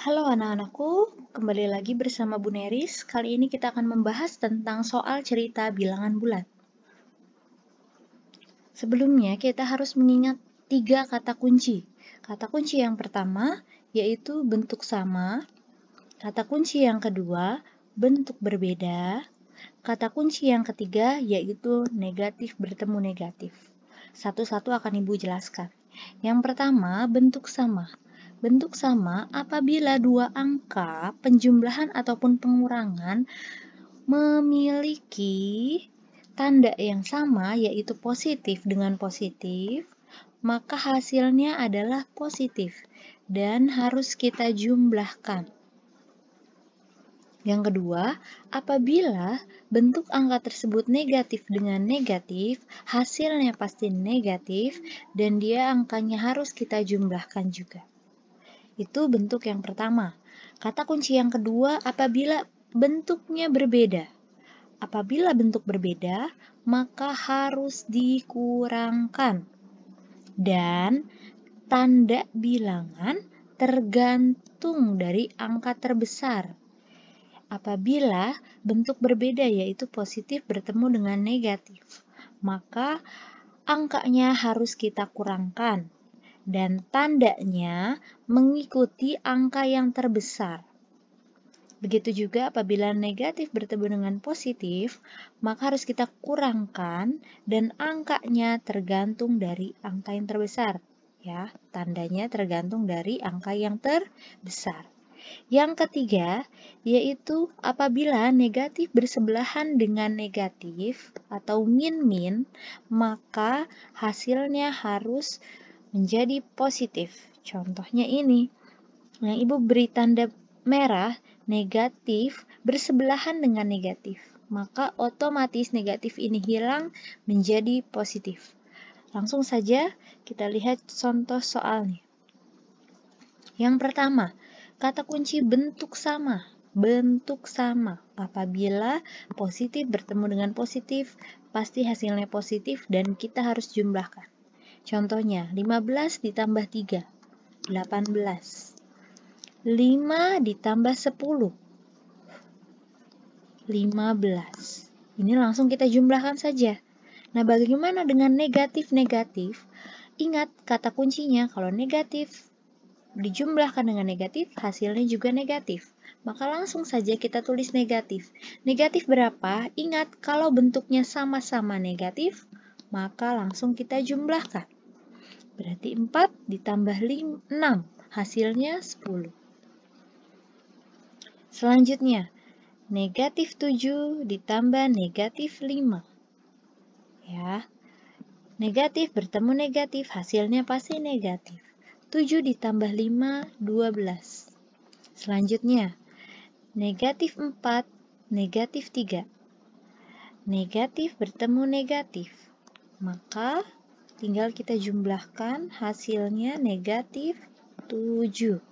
Halo anak-anakku, kembali lagi bersama Bu Neris. Kali ini kita akan membahas tentang soal cerita bilangan bulat. Sebelumnya kita harus mengingat 3 kata kunci. Kata kunci yang pertama yaitu bentuk sama, kata kunci yang kedua bentuk berbeda, kata kunci yang ketiga yaitu negatif bertemu negatif. Satu-satu akan Ibu jelaskan. Yang pertama, bentuk sama. Bentuk sama apabila dua angka penjumlahan ataupun pengurangan memiliki tanda yang sama, yaitu positif dengan positif, maka hasilnya adalah positif dan harus kita jumlahkan. Yang kedua, apabila bentuk angka tersebut negatif dengan negatif, hasilnya pasti negatif dan dia angkanya harus kita jumlahkan juga. Itu bentuk yang pertama. Kata kunci yang kedua, apabila bentuknya berbeda. Apabila bentuk berbeda, maka harus dikurangkan. Dan tanda bilangan tergantung dari angka terbesar. Apabila bentuk berbeda yaitu positif bertemu dengan negatif, maka angkanya harus kita kurangkan dan tandanya mengikuti angka yang terbesar. Begitu juga apabila negatif bertemu dengan positif, maka harus kita kurangkan dan angkanya tergantung dari angka yang terbesar. Ya, tandanya tergantung dari angka yang terbesar. Yang ketiga, yaitu apabila negatif bersebelahan dengan negatif atau min-min, maka hasilnya harus menjadi positif. Contohnya ini, yang Ibu beri tanda merah, negatif bersebelahan dengan negatif. Maka otomatis negatif ini hilang menjadi positif. Langsung saja kita lihat contoh soalnya. Yang pertama, kata kunci bentuk sama. Bentuk sama. Apabila positif bertemu dengan positif, pasti hasilnya positif dan kita harus jumlahkan. Contohnya, 15 ditambah 3, 18. 5 ditambah 10, 15. Ini langsung kita jumlahkan saja. Nah, bagaimana dengan negatif-negatif? Ingat kata kuncinya, kalau negatif dijumlahkan dengan negatif, hasilnya juga negatif. Maka langsung saja kita tulis negatif. Negatif berapa? Ingat, kalau bentuknya sama-sama negatif, maka langsung kita jumlahkan. Berarti 4 ditambah 6, hasilnya 10. Selanjutnya, negatif 7 ditambah negatif 5. Ya, negatif bertemu negatif, hasilnya pasti negatif. 7 ditambah 5, 12. Selanjutnya, negatif 4, negatif 3. Negatif bertemu negatif, maka tinggal kita jumlahkan, hasilnya negatif 7.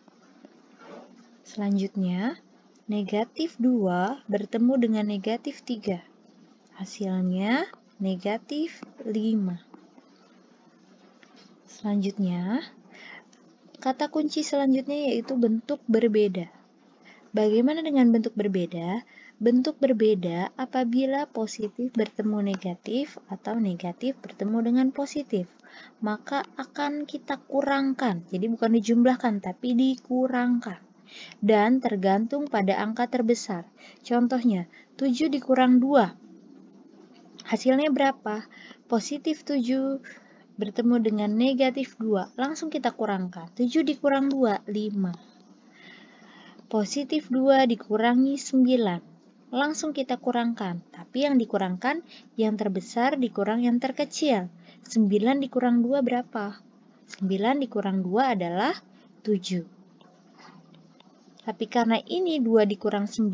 Selanjutnya, negatif 2 bertemu dengan negatif 3. Hasilnya negatif 5. Selanjutnya, kata kunci selanjutnya yaitu bentuk berbeda. Bagaimana dengan bentuk berbeda? Bentuk berbeda apabila positif bertemu negatif atau negatif bertemu dengan positif. Maka akan kita kurangkan. Jadi bukan dijumlahkan, tapi dikurangkan. Dan tergantung pada angka terbesar. Contohnya, 7 dikurang 2. Hasilnya berapa? Positif 7 bertemu dengan negatif 2, langsung kita kurangkan. 7 dikurang 2, 5. Positif 2 dikurangi 9, langsung kita kurangkan. Tapi yang dikurangkan, yang terbesar dikurang yang terkecil. 9 dikurang 2 berapa? 9 dikurang 2 adalah 7. Tapi karena ini 2 dikurang 9,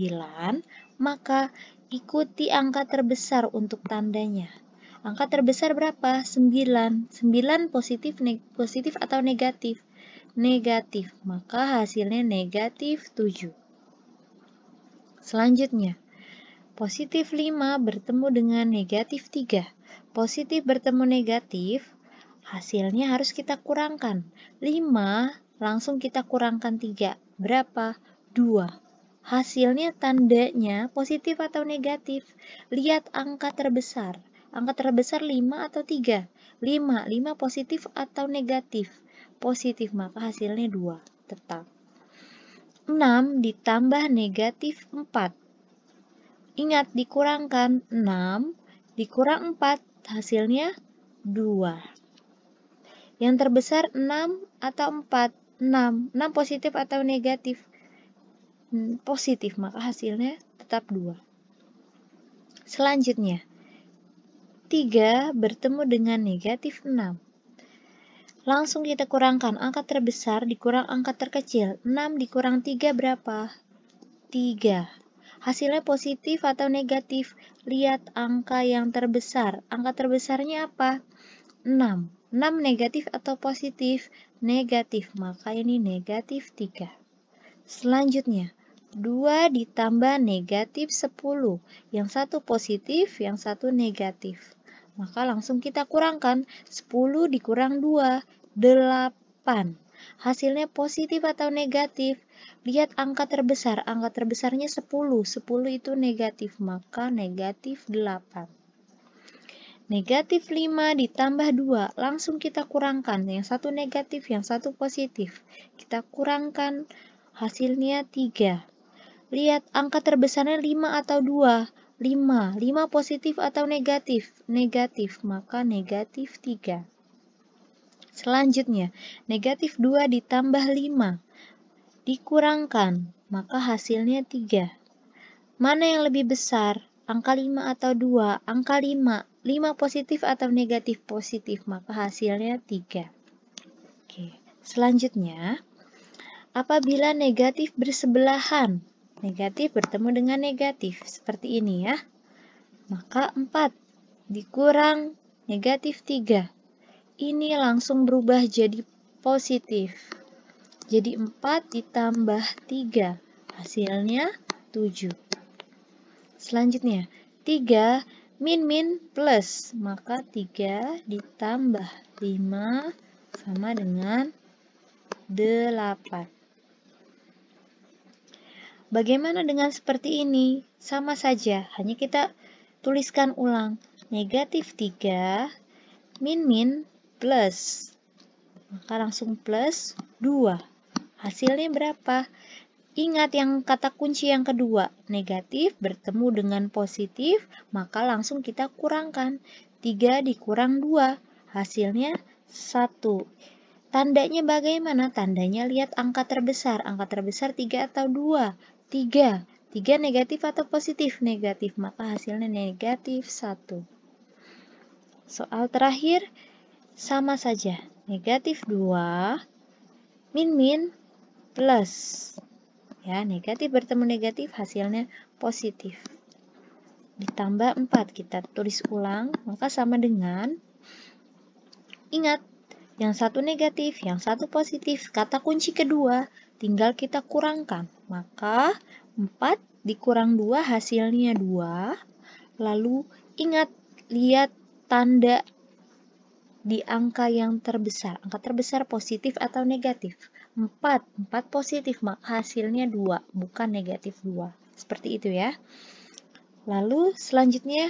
maka ikuti angka terbesar untuk tandanya. Angka terbesar berapa? 9. 9 positif atau negatif? Negatif. Maka hasilnya negatif 7. Selanjutnya, positif 5 bertemu dengan negatif 3. Positif bertemu negatif, hasilnya harus kita kurangkan. 5 langsung kita kurangkan 3. Berapa? 2. Hasilnya tandanya positif atau negatif? Lihat angka terbesar. Angka terbesar 5 atau 3? 5. 5 positif atau negatif? Positif, maka hasilnya 2. Tetap. 6 ditambah negatif 4. Ingat, dikurangkan 6 dikurang 4, hasilnya 2. Yang terbesar 6 atau 4? 6. 6 positif atau negatif? Positif, maka hasilnya tetap 2. Selanjutnya, 3 bertemu dengan negatif 6. Langsung kita kurangkan angka terbesar dikurang angka terkecil. 6 dikurang 3 berapa? 3. Hasilnya positif atau negatif? Lihat angka yang terbesar. Angka terbesarnya apa? 6. 6 negatif atau positif? Negatif, maka ini negatif 3. Selanjutnya, 2 ditambah negatif 10. Yang satu positif, yang satu negatif. Maka langsung kita kurangkan. 10 dikurang 2, 8. Hasilnya positif atau negatif? Lihat angka terbesar. Angka terbesarnya 10. 10 itu negatif, maka negatif 8. Negatif 5 ditambah 2. Langsung kita kurangkan. Yang satu negatif, yang satu positif. Kita kurangkan. Hasilnya 3. Lihat angka terbesarnya 5 atau 2? 5. 5 positif atau negatif? Negatif, maka negatif 3. Selanjutnya, negatif 2 ditambah 5. Dikurangkan, maka hasilnya 3. Mana yang lebih besar? Angka 5 atau 2? Angka 5. 5 positif atau negatif? Positif, maka hasilnya 3. Oke. Selanjutnya, apabila negatif bersebelahan, negatif bertemu dengan negatif, seperti ini ya. Maka 4 dikurang negatif 3. Ini langsung berubah jadi positif. Jadi 4 ditambah 3, hasilnya 7. Selanjutnya, 3 min plus, maka 3 ditambah 5 sama dengan 8. Bagaimana dengan seperti ini? Sama saja, hanya kita tuliskan ulang. Negatif 3 min plus, maka langsung plus 2. Hasilnya berapa? Ingat yang kata kunci yang kedua, negatif bertemu dengan positif, maka langsung kita kurangkan. 3 dikurang 2, hasilnya 1. Tandanya bagaimana? Tandanya lihat angka terbesar. Angka terbesar 3 atau 2? 3. 3 negatif atau positif? Negatif, maka hasilnya negatif 1. Soal terakhir, sama saja. Negatif 2 min plus. Ya, negatif bertemu negatif, hasilnya positif. Ditambah 4, kita tulis ulang, maka sama dengan, ingat, yang satu negatif, yang satu positif. Kata kunci kedua, tinggal kita kurangkan. Maka 4 dikurang 2, hasilnya 2. Lalu ingat, lihat tanda di angka yang terbesar. Angka terbesar positif atau negatif? 4 positif, maka hasilnya 2, bukan negatif 2. Seperti itu ya. Lalu selanjutnya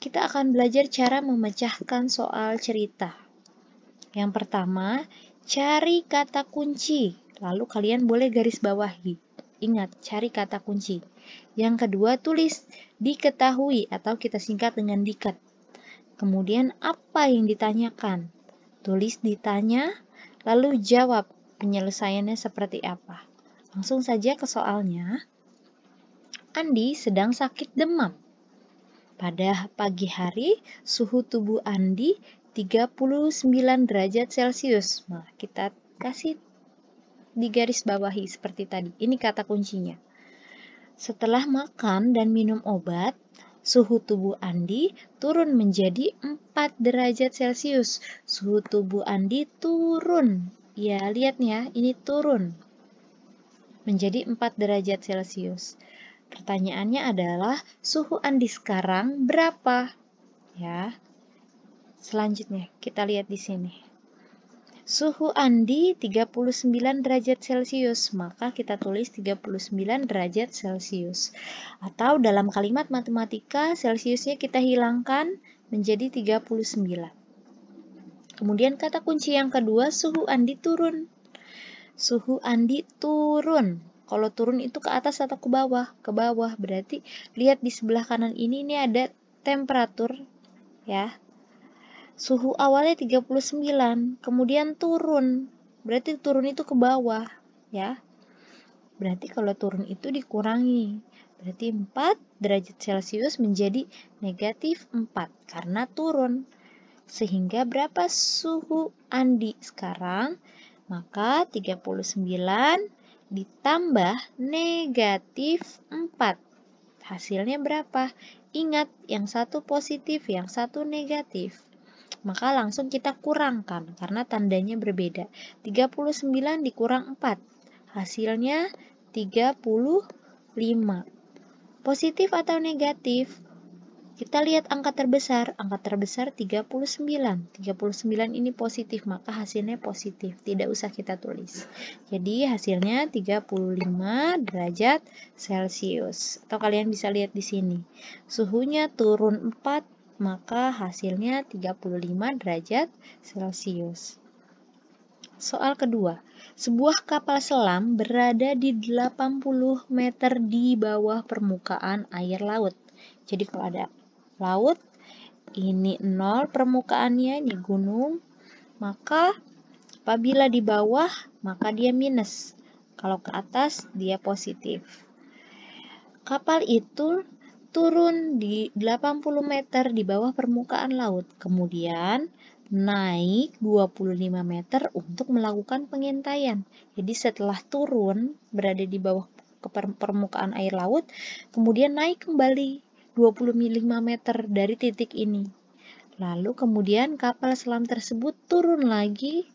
kita akan belajar cara memecahkan soal cerita. Yang pertama, cari kata kunci. Lalu kalian boleh garis bawahi. Ingat, cari kata kunci. Yang kedua, tulis diketahui atau kita singkat dengan diket. Kemudian apa yang ditanyakan? Tulis ditanya, lalu jawab penyelesaiannya seperti apa. Langsung saja ke soalnya. Andi sedang sakit demam. Pada pagi hari, suhu tubuh Andi 39 derajat Celcius. Nah, kita kasih di garis bawahi seperti tadi. Ini kata kuncinya. Setelah makan dan minum obat, suhu tubuh Andi turun menjadi 4 derajat Celcius. Suhu tubuh Andi turun. Ya, lihat ya, ini turun. Menjadi 4 derajat Celcius. Pertanyaannya adalah, suhu Andi sekarang berapa? Ya. Selanjutnya, kita lihat di sini. Suhu Andi 39 derajat Celcius, maka kita tulis 39 derajat Celcius. Atau dalam kalimat matematika, Celciusnya kita hilangkan menjadi 39. Kemudian kata kunci yang kedua, suhu Andi turun. Suhu Andi turun. Kalau turun itu ke atas atau ke bawah? Ke bawah. Berarti lihat di sebelah kanan ini ada temperatur ya. Suhu awalnya 39, kemudian turun. Berarti turun itu ke bawah, ya. Berarti kalau turun itu dikurangi. Berarti 4 derajat Celcius menjadi negatif 4 karena turun. Sehingga berapa suhu Andi sekarang? Maka 39 ditambah negatif 4. Hasilnya berapa? Ingat, yang satu positif, yang satu negatif. Maka langsung kita kurangkan karena tandanya berbeda. 39 dikurang 4. Hasilnya 35. Positif atau negatif? Kita lihat angka terbesar. Angka terbesar 39. 39 ini positif, maka hasilnya positif. Tidak usah kita tulis. Jadi hasilnya 35 derajat Celcius. Atau kalian bisa lihat di sini. Suhunya turun 4, maka hasilnya 35 derajat Celcius. Soal kedua, sebuah kapal selam berada di 80 meter di bawah permukaan air laut. Jadi kalau ada laut, ini 0 permukaannya, ini gunung, maka apabila di bawah, maka dia minus. Kalau ke atas, dia positif. Kapal itu turun di 80 meter di bawah permukaan laut, kemudian naik 25 meter untuk melakukan pengintaian. Jadi setelah turun, berada di bawah permukaan air laut, kemudian naik kembali 25 meter dari titik ini. Lalu kemudian kapal selam tersebut turun lagi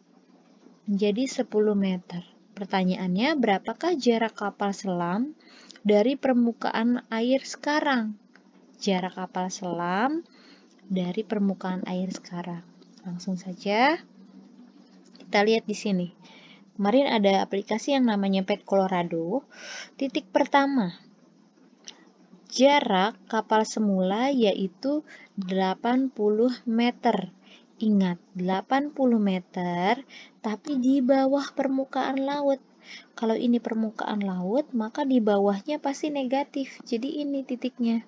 menjadi 10 meter. Pertanyaannya, berapakah jarak kapal selam dari permukaan air sekarang? Jarak kapal selam dari permukaan air sekarang. Langsung saja kita lihat di sini. Kemarin ada aplikasi yang namanya Pet Colorado. Titik pertama, jarak kapal semula yaitu 80 meter. Ingat, 80 meter, tapi di bawah permukaan laut. Kalau ini permukaan laut, maka di bawahnya pasti negatif. Jadi ini titiknya.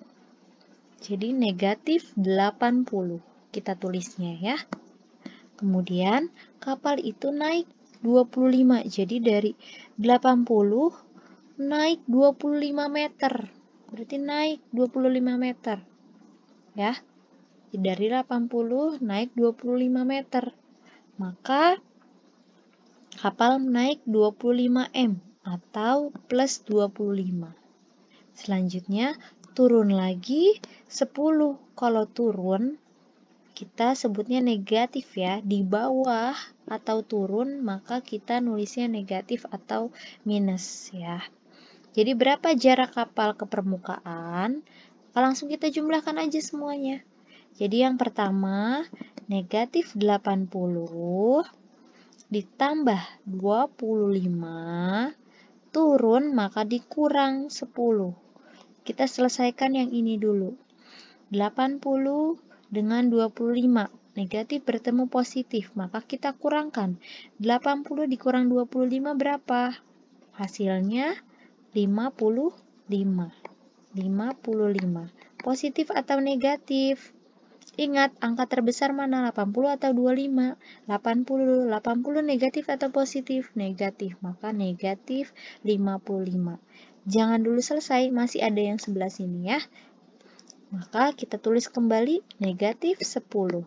Jadi negatif 80. Kita tulisnya ya. Kemudian kapal itu naik 25. Jadi dari 80 naik 25 meter. Berarti naik 25 meter. Ya. Dari 80 naik 25 meter. Maka kapal naik 25 M atau plus 25. Selanjutnya turun lagi 10. Kalau turun kita sebutnya negatif ya. Di bawah atau turun maka kita nulisnya negatif atau minus ya. Jadi berapa jarak kapal ke permukaan? Langsung kita jumlahkan aja semuanya. Jadi yang pertama, negatif 80 ditambah 25, turun maka dikurang 10. Kita selesaikan yang ini dulu. 80 dengan 25, negatif bertemu positif, maka kita kurangkan. 80 dikurang 25 berapa? Hasilnya 55. 55. Positif atau negatif? Ingat, angka terbesar mana? 80 atau 25? 80. 80 negatif atau positif? Negatif. Maka negatif 55. Jangan dulu selesai, masih ada yang sebelah sini ya. Maka kita tulis kembali negatif 10.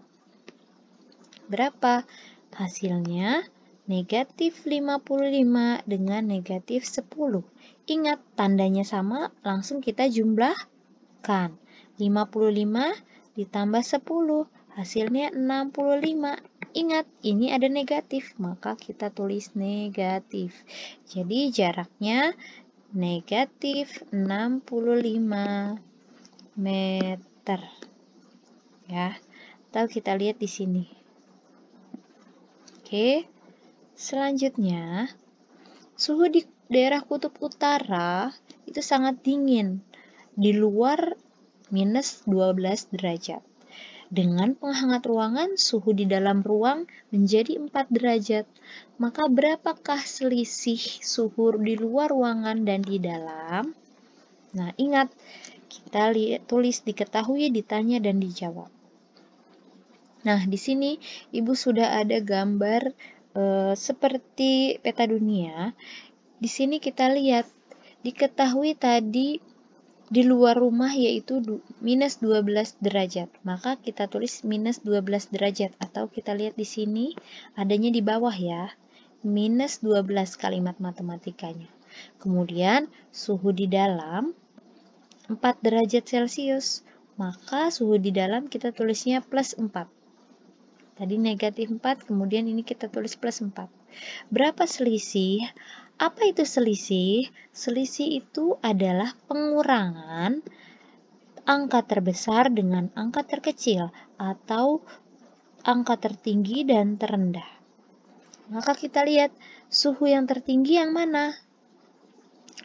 Berapa? Hasilnya negatif 55 dengan negatif 10. Ingat, tandanya sama, langsung kita jumlahkan. 55 ditambah 10, hasilnya 65. Ingat, ini ada negatif, maka kita tulis negatif. Jadi jaraknya negatif 65 meter. Ya, atau kita lihat di sini. Oke. Selanjutnya, suhu di daerah kutub utara itu sangat dingin, di luar minus 12 derajat. Dengan penghangat ruangan, suhu di dalam ruang menjadi 4 derajat. Maka berapakah selisih suhu di luar ruangan dan di dalam? Nah, ingat, kita tulis diketahui, ditanya, dan dijawab. Nah, di sini Ibu sudah ada gambar seperti peta dunia. Di sini kita lihat, diketahui tadi di luar rumah yaitu minus 12 derajat. Maka kita tulis minus 12 derajat, atau kita lihat di sini adanya di bawah ya. Minus 12 kalimat matematikanya. Kemudian suhu di dalam 4 derajat Celcius. Maka suhu di dalam kita tulisnya plus 4. Tadi negatif 4, kemudian ini kita tulis plus 4. Berapa selisih? Apa itu selisih? Selisih itu adalah pengurangan angka terbesar dengan angka terkecil atau angka tertinggi dan terendah. Maka kita lihat suhu yang tertinggi yang mana?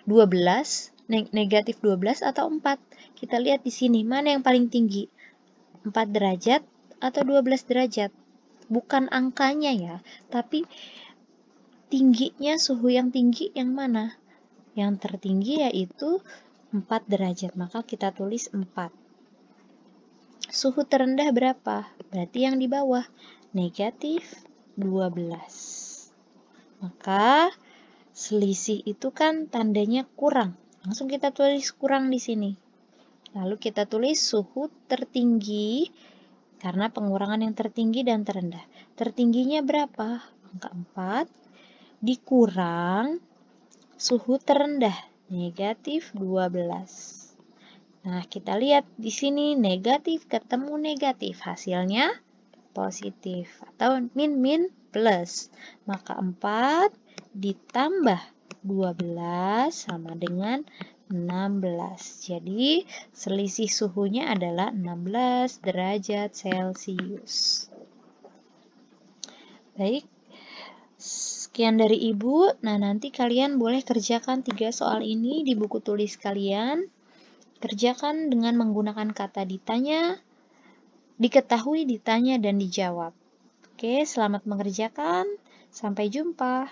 12, negatif 12 atau 4? Kita lihat di sini, mana yang paling tinggi? 4 derajat atau 12 derajat? Bukan angkanya ya, tapi tingginya, suhu yang tinggi yang mana? Yang tertinggi yaitu 4 derajat, maka kita tulis 4. Suhu terendah berapa? Berarti yang di bawah, negatif 12. Maka selisih itu kan tandanya kurang. Langsung kita tulis kurang di sini. Lalu kita tulis suhu tertinggi karena pengurangan yang tertinggi dan terendah. Tertingginya berapa? Angka 4 dikurang suhu terendah, negatif 12. Nah, kita lihat di sini negatif ketemu negatif, hasilnya positif atau min plus. Maka 4 ditambah 12 sama dengan 16. Jadi, selisih suhunya adalah 16 derajat Celcius. Baik. Sekian dari Ibu. Nah, nanti kalian boleh kerjakan 3 soal ini di buku tulis kalian. Kerjakan dengan menggunakan kata ditanya, diketahui, ditanya, dan dijawab. Oke, selamat mengerjakan. Sampai jumpa.